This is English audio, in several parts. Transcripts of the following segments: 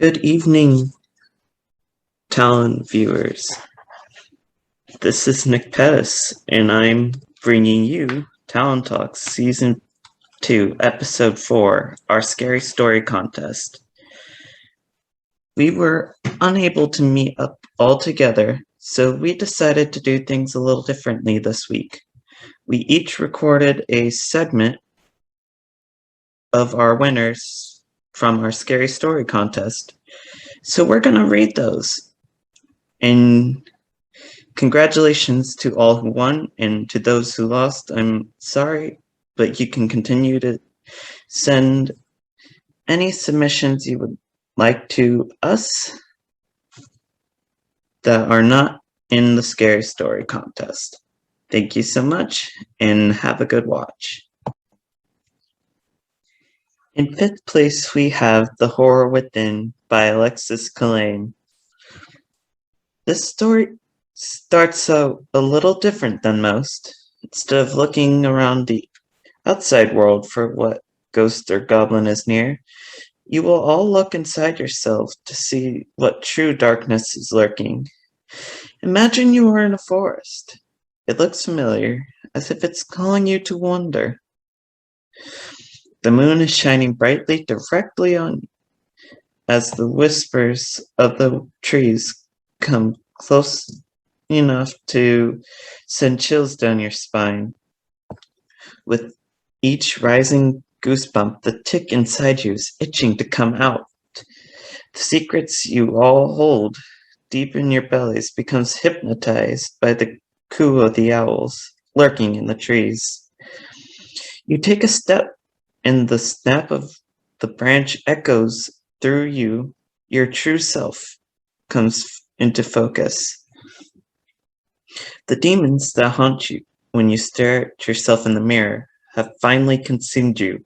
Good evening, Talon viewers. This is Nick Pettis, and I'm bringing you Talon Talks Season 2, Episode 4, our Scary Story Contest. We were unable to meet up all together, so we decided to do things a little differently this week. We each recorded a segment of our winners from our Scary Story Contest. So we're going to read those. And congratulations to all who won, and to those who lost, I'm sorry, but you can continue to send any submissions you would like to us that are not in the Scary Story Contest. Thank you so much, and have a good watch. In 5th place, we have The Horror Within by Alexis Calain. This story starts out a little different than most. Instead of looking around the outside world for what ghost or goblin is near, you will all look inside yourself to see what true darkness is lurking. Imagine you are in a forest. It looks familiar, as if it's calling you to wander. The moon is shining brightly directly on you, as the whispers of the trees come close enough to send chills down your spine. With each rising goosebump, the tick inside you is itching to come out. The secrets you all hold deep in your bellies becomes hypnotized by the coo of the owls lurking in the trees. You take a step, and the snap of the branch echoes through you. Your true self comes into focus. The demons that haunt you when you stare at yourself in the mirror have finally consumed you,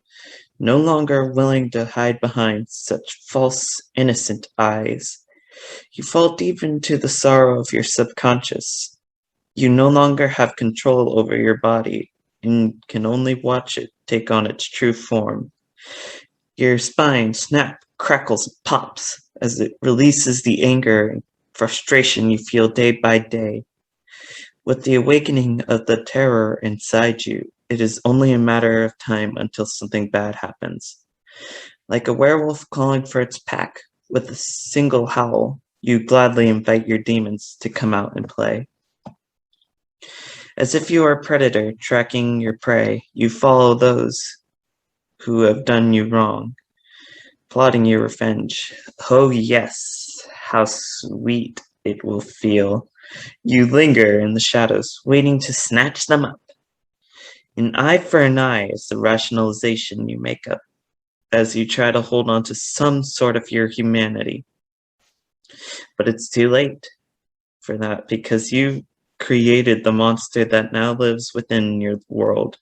no longer willing to hide behind such false, innocent eyes. You fall deep into the sorrow of your subconscious. You no longer have control over your body and can only watch it take on its true form. Your spine snaps, crackles, and pops as it releases the anger and frustration you feel day by day. With the awakening of the terror inside you, it is only a matter of time until something bad happens. Like a werewolf calling for its pack, with a single howl, you gladly invite your demons to come out and play. As if you are a predator tracking your prey, you follow those who have done you wrong, plotting your revenge. Oh yes, how sweet it will feel. You linger in the shadows, waiting to snatch them up. An eye for an eye is the rationalization you make up as you try to hold on to some sort of your humanity. But it's too late for that, because you've created the monster that now lives within your world.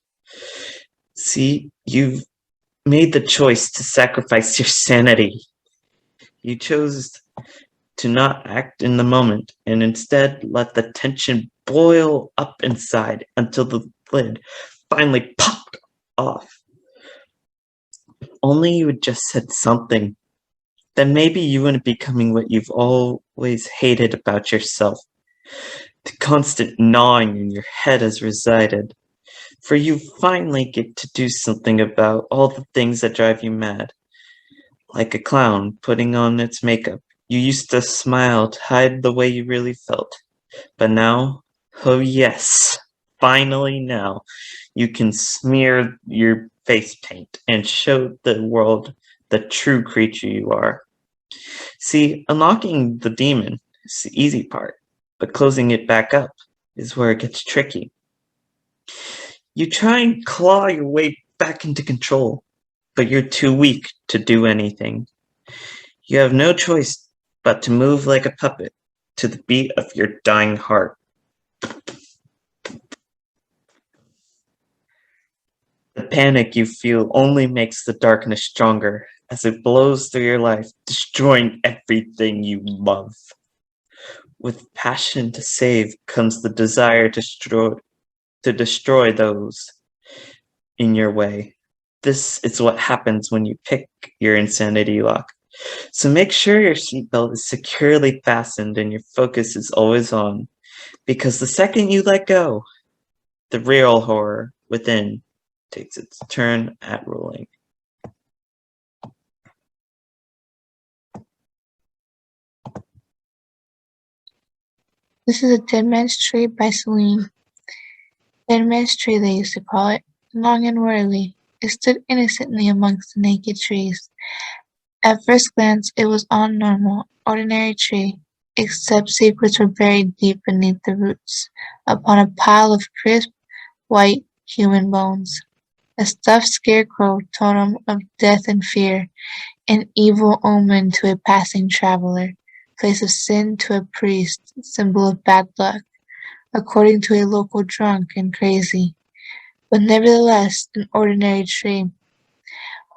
See, you've made the choice to sacrifice your sanity. You chose to not act in the moment and instead let the tension boil up inside until the lid finally popped off. If only you had just said something, then maybe you wouldn't be becoming what you've always hated about yourself. The constant gnawing in your head has resided, for you finally get to do something about all the things that drive you mad. Like a clown putting on its makeup, you used to smile to hide the way you really felt. But now, oh yes, finally now, you can smear your face paint and show the world the true creature you are. See, unlocking the demon is the easy part, but closing it back up is where it gets tricky. You try and claw your way back into control, but you're too weak to do anything. You have no choice but to move like a puppet to the beat of your dying heart. The panic you feel only makes the darkness stronger as it blows through your life, destroying everything you love. With passion to save comes the desire to destroy those in your way. This is what happens when you pick your insanity lock. So make sure your seatbelt is securely fastened and your focus is always on, because the second you let go, the real horror within takes its turn at ruling. This is a dead man's tree by Selene. Dead man's tree, they used to call it, long and whirly. It stood innocently amongst the naked trees. At first glance, it was all normal, ordinary tree, except secrets were buried deep beneath the roots, upon a pile of crisp, white human bones. A stuffed scarecrow, totem of death and fear, an evil omen to a passing traveler, place of sin to a priest, symbol of bad luck, according to a local drunk and crazy, but nevertheless an ordinary tree.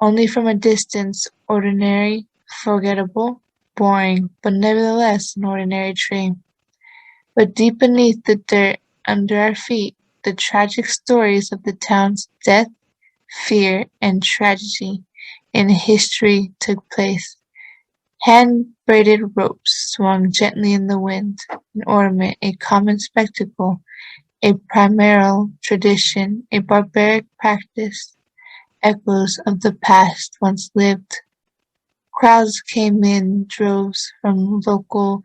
Only from a distance, ordinary, forgettable, boring, but nevertheless an ordinary tree. But deep beneath the dirt, under our feet, the tragic stories of the town's death, fear, and tragedy in history took place. Hand-braided ropes swung gently in the wind, an ornament, a common spectacle, a primeval tradition, a barbaric practice, echoes of the past once lived. Crowds came in droves from local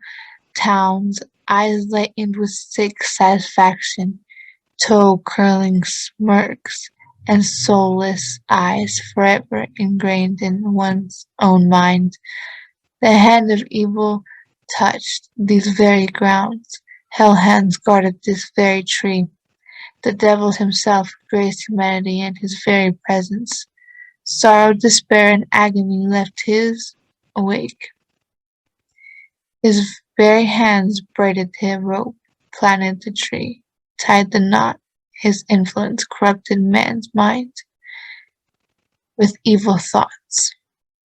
towns, eyes lightened with sick satisfaction, toe-curling smirks, and soulless eyes forever ingrained in one's own mind. The hand of evil touched these very grounds. Hell hands guarded this very tree. The devil himself graced humanity in his very presence. Sorrow, despair, and agony left his awake. His very hands braided the rope, planted the tree, tied the knot. His influence corrupted man's mind with evil thoughts.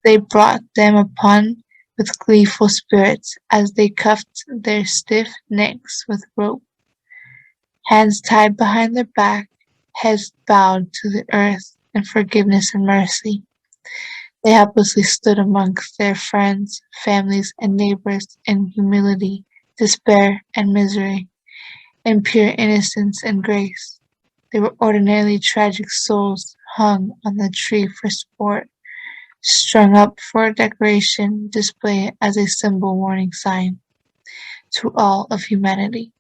They brought them upon with gleeful spirits as they cuffed their stiff necks with rope, hands tied behind their back, heads bowed to the earth in forgiveness and mercy. They helplessly stood amongst their friends, families, and neighbors in humility, despair, and misery, in pure innocence and grace. They were ordinarily tragic souls hung on the tree for sport, strung up for decoration, display it as a symbol warning sign to all of humanity.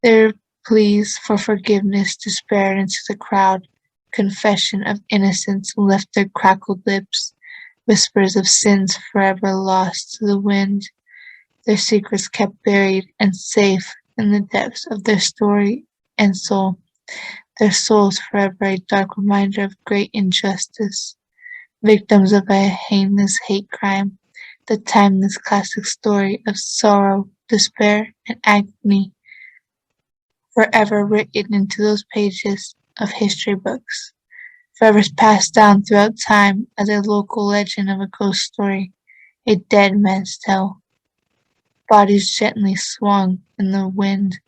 Their pleas for forgiveness despaired into the crowd. Confession of innocence left their crackled lips. Whispers of sins forever lost to the wind. Their secrets kept buried and safe in the depths of their story and soul. Their souls forever a dark reminder of great injustice. Victims of a heinous hate crime, the timeless classic story of sorrow, despair, and agony, forever written into those pages of history books, forever passed down throughout time as a local legend of a ghost story, a dead man's tale. Bodies gently swung in the wind,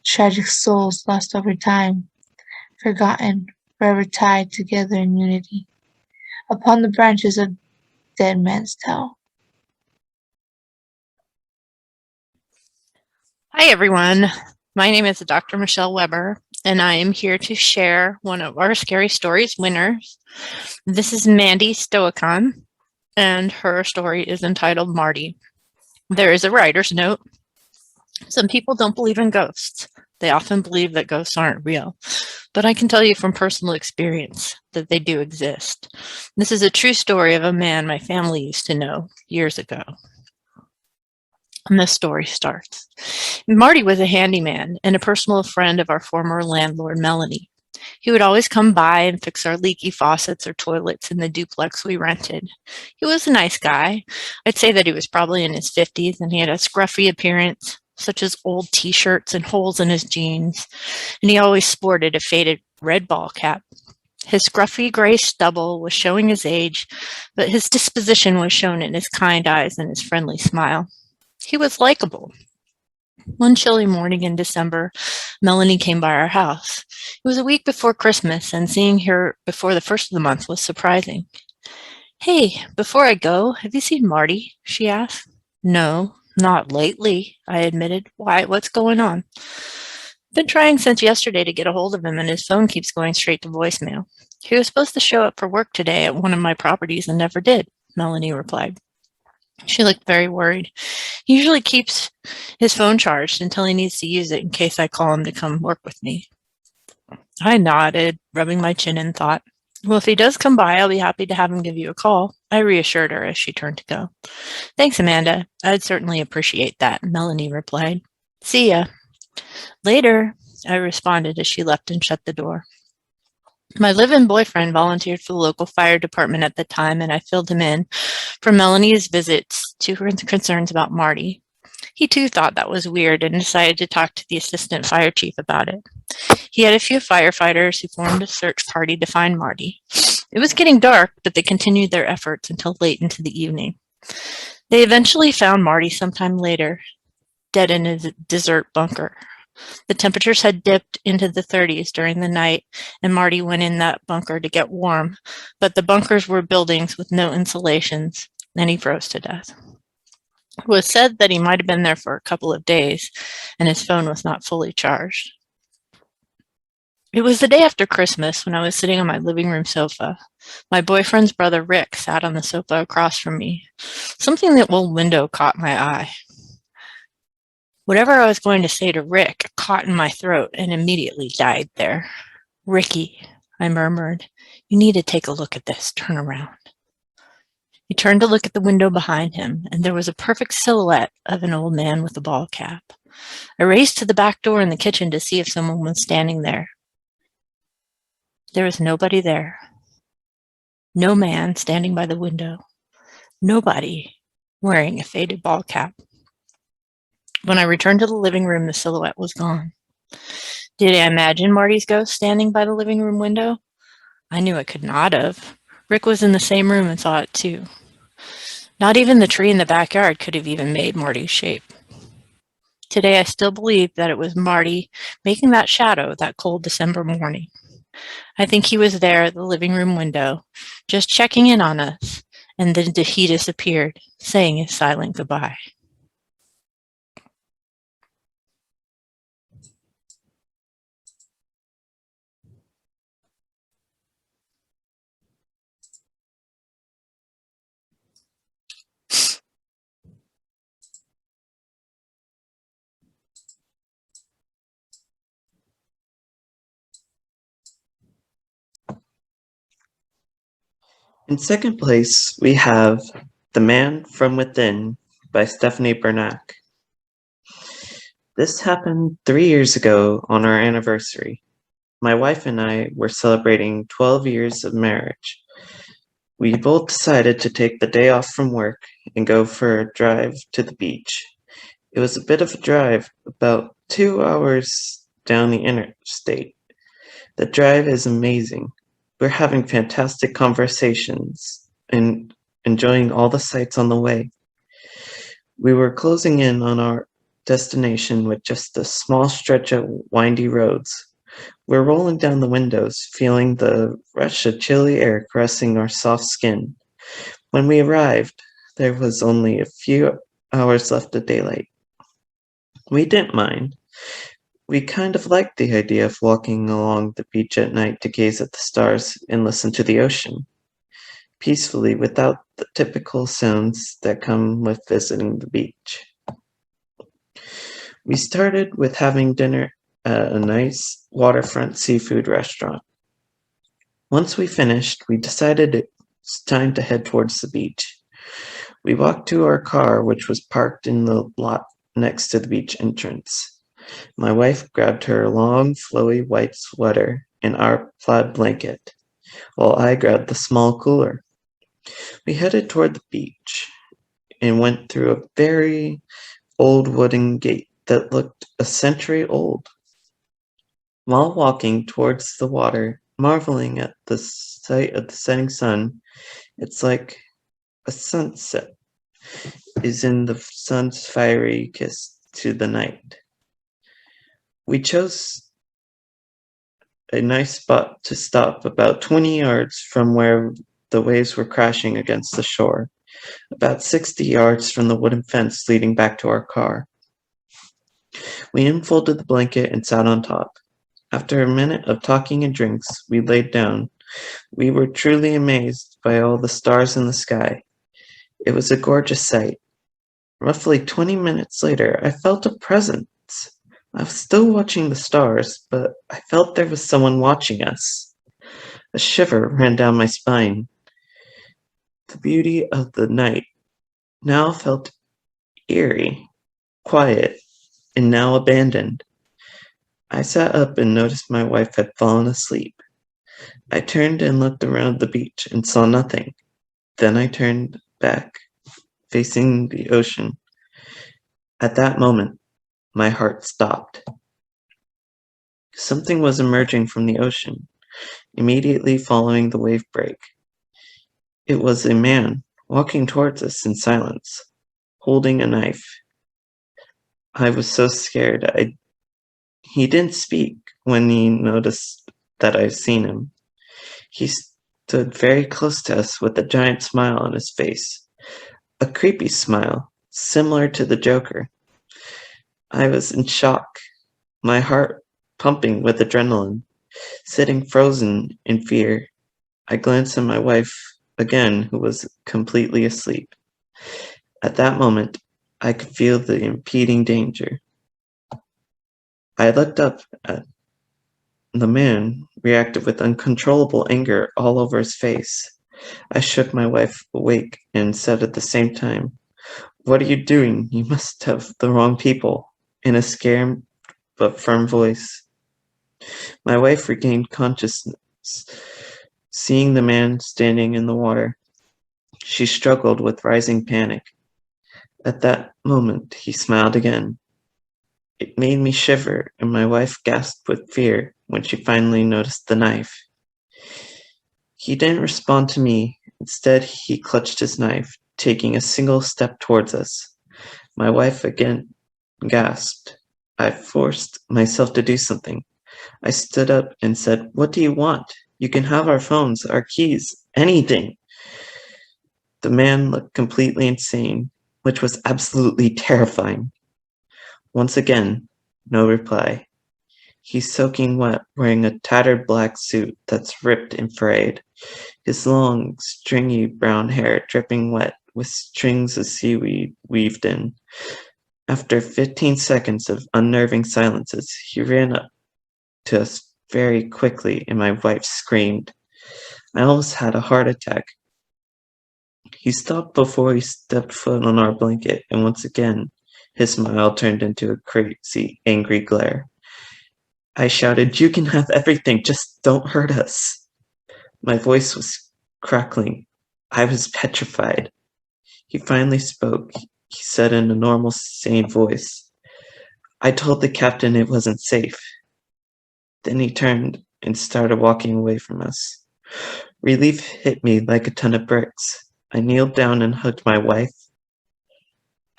tragic souls lost over time, forgotten, forever tied together in unity. Upon the branches of Dead Man's Tale. Hi everyone, my name is Dr. Michele Weber, and I am here to share one of our Scary Stories winners. This is Mandy Stoican, and her story is entitled Marty. There is a writer's note. Some people don't believe in ghosts. They often believe that ghosts aren't real, but I can tell you from personal experience that they do exist. This is a true story of a man my family used to know years ago. And the story starts. Marty was a handyman and a personal friend of our former landlord, Melanie. He would always come by and fix our leaky faucets or toilets in the duplex we rented. He was a nice guy. I'd say that he was probably in his 50s, and he had a scruffy appearance, such as old t-shirts and holes in his jeans, and he always sported a faded red ball cap. His scruffy gray stubble was showing his age, but his disposition was shown in his kind eyes and his friendly smile. He was likable. One chilly morning in December, Melanie came by our house. It was a week before Christmas, and seeing her before the first of the month was surprising. Hey, before I go, have you seen Marty? She asked. No, not lately, I admitted. Why? What's going on? Been trying since yesterday to get a hold of him, and his phone keeps going straight to voicemail. He was supposed to show up for work today at one of my properties and never did, Melanie replied. She looked very worried. He usually keeps his phone charged until he needs to use it in case I call him to come work with me. I nodded, rubbing my chin in thought. Well, if he does come by, I'll be happy to have him give you a call, I reassured her as she turned to go. Thanks, Amanda. I'd certainly appreciate that, Melanie replied. See ya. Later, I responded as she left and shut the door. My live-in boyfriend volunteered for the local fire department at the time, and I filled him in for Melanie's visits to her concerns about Marty. He too thought that was weird and decided to talk to the assistant fire chief about it. He had a few firefighters who formed a search party to find Marty. It was getting dark, but they continued their efforts until late into the evening. They eventually found Marty sometime later, dead in a desert bunker. The temperatures had dipped into the 30s during the night, and Marty went in that bunker to get warm, but the bunkers were buildings with no insulations, and he froze to death. It was said that he might have been there for a couple of days, and his phone was not fully charged. It was the day after Christmas when I was sitting on my living room sofa. My boyfriend's brother Rick sat on the sofa across from me. Something in the old window caught my eye. Whatever I was going to say to Rick caught in my throat and immediately died there. Ricky, I murmured, you need to take a look at this. Turn around. He turned to look at the window behind him, and there was a perfect silhouette of an old man with a ball cap. I raced to the back door in the kitchen to see if someone was standing there. There was nobody there. No man standing by the window. Nobody wearing a faded ball cap. When I returned to the living room, the silhouette was gone. Did I imagine Marty's ghost standing by the living room window? I knew it could not have. Rick was in the same room and saw it too. Not even the tree in the backyard could have even made Marty's shape. Today I still believe that it was Marty making that shadow that cold December morning. I think he was there at the living room window, just checking in on us, and then he disappeared, saying his silent goodbye. In second place, we have The Man from Within by Stephanie Burnach. This happened 3 years ago on our anniversary. My wife and I were celebrating 12 years of marriage. We both decided to take the day off from work and go for a drive to the beach. It was a bit of a drive, about 2 hours down the interstate. The drive is amazing. We're having fantastic conversations and enjoying all the sights on the way. We were closing in on our destination with just a small stretch of windy roads. We're rolling down the windows, feeling the rush of chilly air caressing our soft skin. When we arrived, there was only a few hours left of daylight. We didn't mind. We kind of liked the idea of walking along the beach at night to gaze at the stars and listen to the ocean, peacefully without the typical sounds that come with visiting the beach. We started with having dinner at a nice waterfront seafood restaurant. Once we finished, we decided it's time to head towards the beach. We walked to our car, which was parked in the lot next to the beach entrance. My wife grabbed her long, flowy white sweater and our plaid blanket, while I grabbed the small cooler. We headed toward the beach and went through a very old wooden gate that looked a century old. While walking towards the water, marveling at the sight of the setting sun, it's like a sunset is in the sun's fiery kiss to the night. We chose a nice spot to stop about 20 yards from where the waves were crashing against the shore, about 60 yards from the wooden fence leading back to our car. We unfolded the blanket and sat on top. After a minute of talking and drinks, we laid down. We were truly amazed by all the stars in the sky. It was a gorgeous sight. Roughly 20 minutes later, I felt a presence. I was still watching the stars, but I felt there was someone watching us. A shiver ran down my spine. The beauty of the night now felt eerie, quiet, and now abandoned. I sat up and noticed my wife had fallen asleep. I turned and looked around the beach and saw nothing. Then I turned back, facing the ocean. At that moment, my heart stopped. Something was emerging from the ocean, immediately following the wave break. It was a man walking towards us in silence, holding a knife. I was so scared. He didn't speak when he noticed that I'd seen him. He stood very close to us with a giant smile on his face, a creepy smile, similar to the Joker. I was in shock, my heart pumping with adrenaline, sitting frozen in fear. I glanced at my wife again, who was completely asleep. At that moment, I could feel the impending danger. I looked up at the man, reacted with uncontrollable anger all over his face. I shook my wife awake and said at the same time, "What are you doing? You must have the wrong people," in a scared but firm voice. My wife regained consciousness, seeing the man standing in the water. She struggled with rising panic. At that moment, he smiled again. It made me shiver, and my wife gasped with fear when she finally noticed the knife. He didn't respond to me. Instead, he clutched his knife, taking a single step towards us. My wife again gasped. I forced myself to do something. I stood up and said, "What do you want? You can have our phones, our keys, anything." The man looked completely insane, which was absolutely terrifying. Once again, no reply. He's soaking wet, wearing a tattered black suit that's ripped and frayed, his long, stringy brown hair dripping wet with strings of seaweed weaved in. After 15 seconds of unnerving silences, he ran up to us very quickly, and my wife screamed. I almost had a heart attack. He stopped before he stepped foot on our blanket, and once again, his smile turned into a crazy, angry glare. I shouted, "You can have everything, just don't hurt us." My voice was crackling. I was petrified. He finally spoke. He said in a normal, sane voice, "I told the captain it wasn't safe." Then he turned and started walking away from us. Relief hit me like a ton of bricks. I kneeled down and hugged my wife.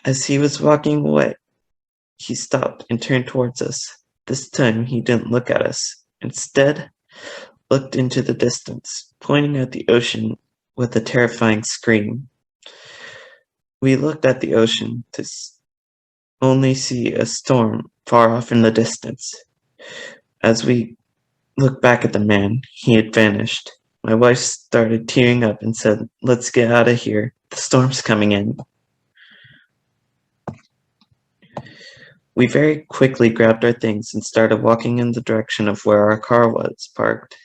As he was walking away, he stopped and turned towards us. This time he didn't look at us. Instead, looked into the distance, pointing at the ocean with a terrifying scream. We looked at the ocean to only see a storm far off in the distance. As we looked back at the man, he had vanished. My wife started tearing up and said, "Let's get out of here. The storm's coming in." We very quickly grabbed our things and started walking in the direction of where our car was parked.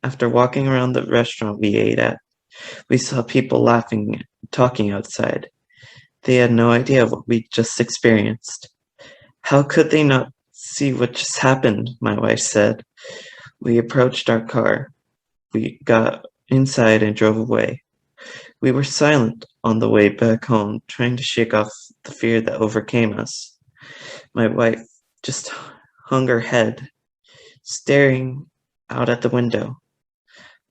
After walking around the restaurant we ate at, we saw people laughing and talking outside. They had no idea what we just experienced. "How could they not see what just happened?" my wife said. We approached our car. We got inside and drove away. We were silent on the way back home, trying to shake off the fear that overcame us. My wife just hung her head, staring out at the window.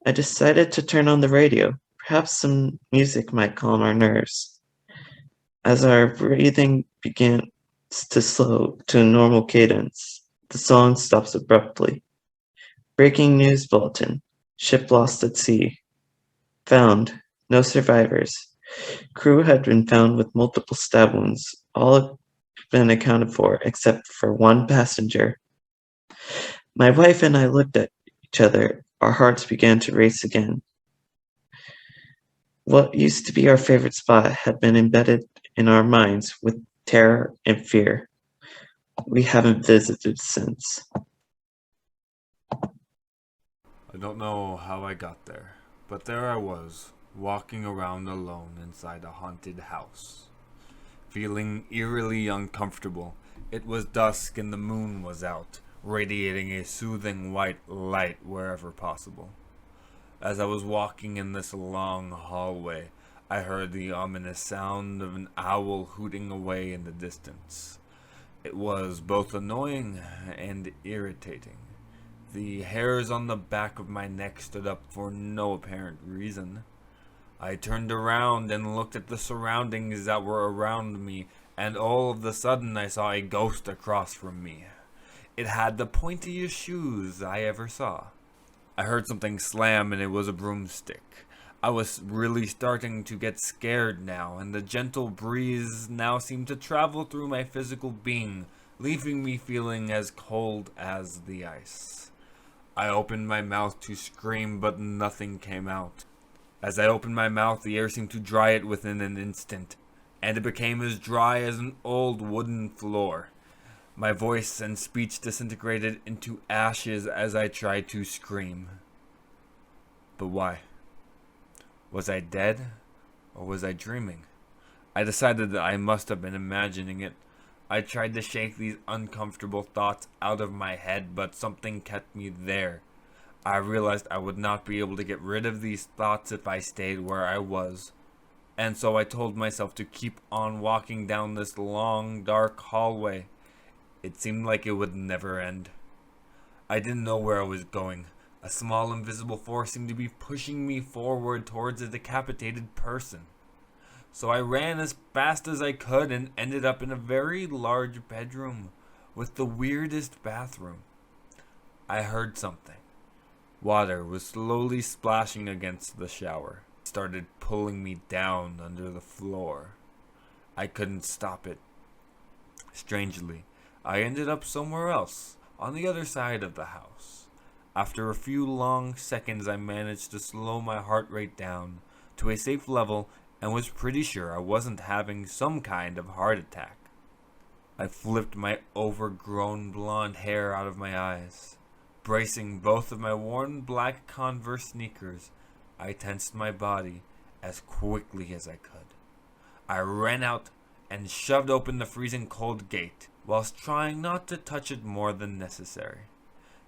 I decided to turn on the radio. Perhaps some music might calm our nerves. As our breathing began to slow to a normal cadence, the song stops abruptly. Breaking news bulletin. Ship lost at sea. found. No survivors. Crew had been found with multiple stab wounds. All have been accounted for except for one passenger. My wife and I looked at each other. Our hearts began to race again. What used to be our favorite spot had been embedded in our minds with terror and fear. We haven't visited since. I don't know how I got there, but there I was, walking around alone inside a haunted house. Feeling eerily uncomfortable. It was dusk and the moon was out, radiating a soothing white light wherever possible. As I was walking in this long hallway, I heard the ominous sound of an owl hooting away in the distance. It was both annoying and irritating. The hairs on the back of my neck stood up for no apparent reason. I turned around and looked at the surroundings that were around me, and all of a sudden I saw a ghost across from me. It had the pointiest shoes I ever saw. I heard something slam and it was a broomstick. I was really starting to get scared now, and the gentle breeze now seemed to travel through my physical being, leaving me feeling as cold as the ice. I opened my mouth to scream, but nothing came out. As I opened my mouth, the air seemed to dry it within an instant, and it became as dry as an old wooden floor. My voice and speech disintegrated into ashes as I tried to scream. But why? Was I dead, or was I dreaming? I decided that I must have been imagining it. I tried to shake these uncomfortable thoughts out of my head, but something kept me there. I realized I would not be able to get rid of these thoughts if I stayed where I was. And so I told myself to keep on walking down this long, dark hallway. It seemed like it would never end. I didn't know where I was going. A small invisible force seemed to be pushing me forward towards a decapitated person. So I ran as fast as I could and ended up in a very large bedroom with the weirdest bathroom. I heard something. Water was slowly splashing against the shower. It started pulling me down under the floor. I couldn't stop it. Strangely, I ended up somewhere else, on the other side of the house. After a few long seconds, I managed to slow my heart rate down to a safe level and was pretty sure I wasn't having some kind of heart attack. I flipped my overgrown blonde hair out of my eyes. Bracing both of my worn black Converse sneakers, I tensed my body as quickly as I could. I ran out and shoved open the freezing cold gate, whilst trying not to touch it more than necessary.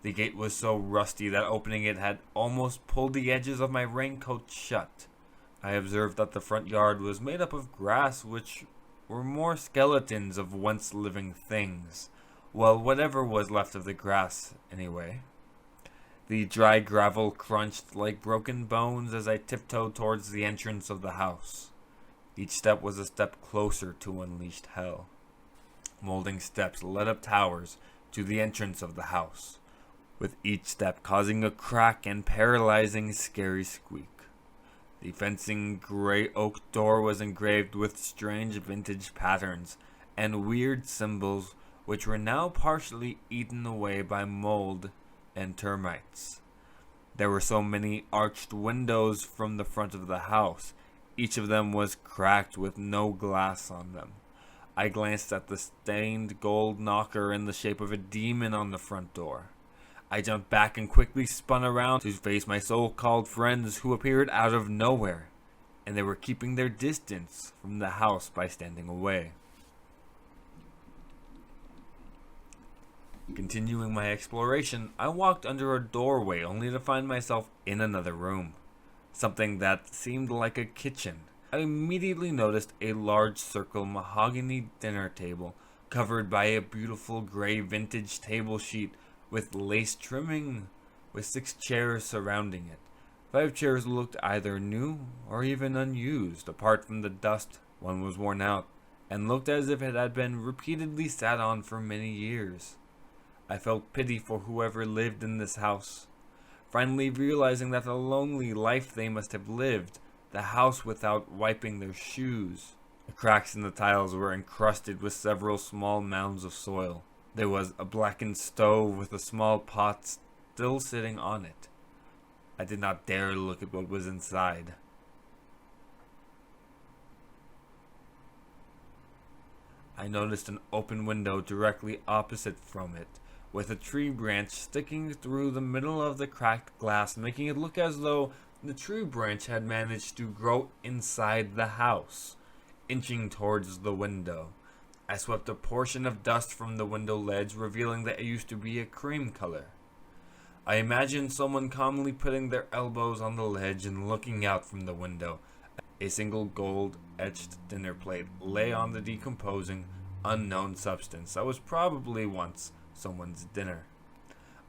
The gate was so rusty that opening it had almost pulled the edges of my raincoat shut. I observed that the front yard was made up of grass, which were more skeletons of once living things. Well, whatever was left of the grass, anyway. The dry gravel crunched like broken bones as I tiptoed towards the entrance of the house. Each step was a step closer to unleashed hell. Molding steps led up towers to the entrance of the house, with each step causing a crack and paralyzing scary squeak. The fencing gray oak door was engraved with strange vintage patterns and weird symbols which were now partially eaten away by mold and termites. There were so many arched windows from the front of the house. Each of them was cracked with no glass on them. I glanced at the stained gold knocker in the shape of a demon on the front door. I jumped back and quickly spun around to face my so-called friends who appeared out of nowhere, and they were keeping their distance from the house by standing away. Continuing my exploration, I walked under a doorway only to find myself in another room. Something that seemed like a kitchen. I immediately noticed a large circle mahogany dinner table covered by a beautiful gray vintage table sheet with lace trimming, with 6 chairs surrounding it. 5 chairs looked either new or even unused. Apart from the dust, one was worn out and looked as if it had been repeatedly sat on for many years. I felt pity for whoever lived in this house. finally realizing that the lonely life they must have lived, the house without wiping their shoes. The cracks in the tiles were encrusted with several small mounds of soil. There was a blackened stove with a small pot still sitting on it. I did not dare look at what was inside. I noticed an open window directly opposite from it, with a tree branch sticking through the middle of the cracked glass, making it look as though the tree branch had managed to grow inside the house, inching towards the window. I swept a portion of dust from the window ledge, revealing that it used to be a cream color. I imagined someone calmly putting their elbows on the ledge and looking out from the window. A single gold-etched dinner plate lay on the decomposing, unknown substance that was probably once someone's dinner.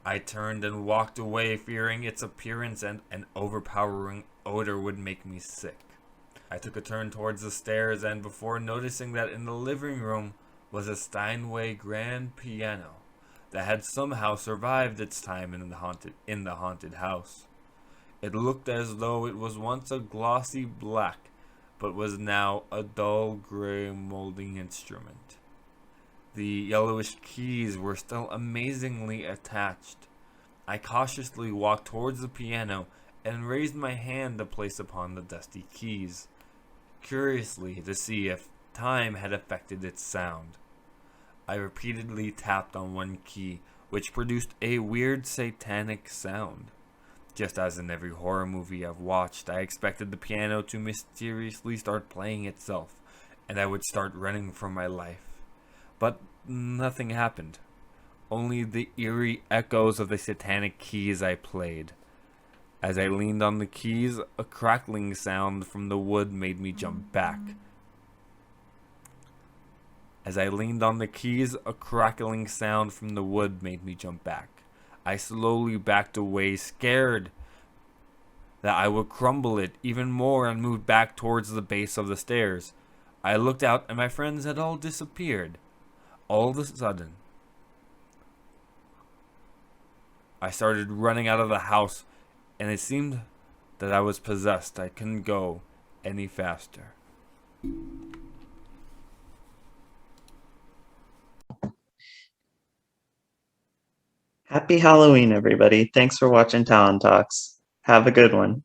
I turned and walked away, fearing its appearance and an overpowering odor would make me sick. I took a turn towards the stairs, and before noticing that in the living room was a Steinway grand piano that had somehow survived its time in the haunted house. It looked as though it was once a glossy black, but was now a dull gray molding instrument. The yellowish keys were still amazingly attached. I cautiously walked towards the piano and raised my hand to place upon the dusty keys, curiously to see if time had affected its sound. I repeatedly tapped on one key, which produced a weird satanic sound. Just as in every horror movie I've watched, I expected the piano to mysteriously start playing itself, and I would start running for my life. But nothing happened. Only the eerie echoes of the satanic keys I played. As I leaned on the keys, a crackling sound from the wood made me jump back. I slowly backed away, scared that I would crumble it even more, and moved back towards the base of the stairs. I looked out, and my friends had all disappeared. All of a sudden, I started running out of the house, and it seemed that I was possessed. I couldn't go any faster. Happy Halloween, everybody. Thanks for watching Talon Talks. Have a good one.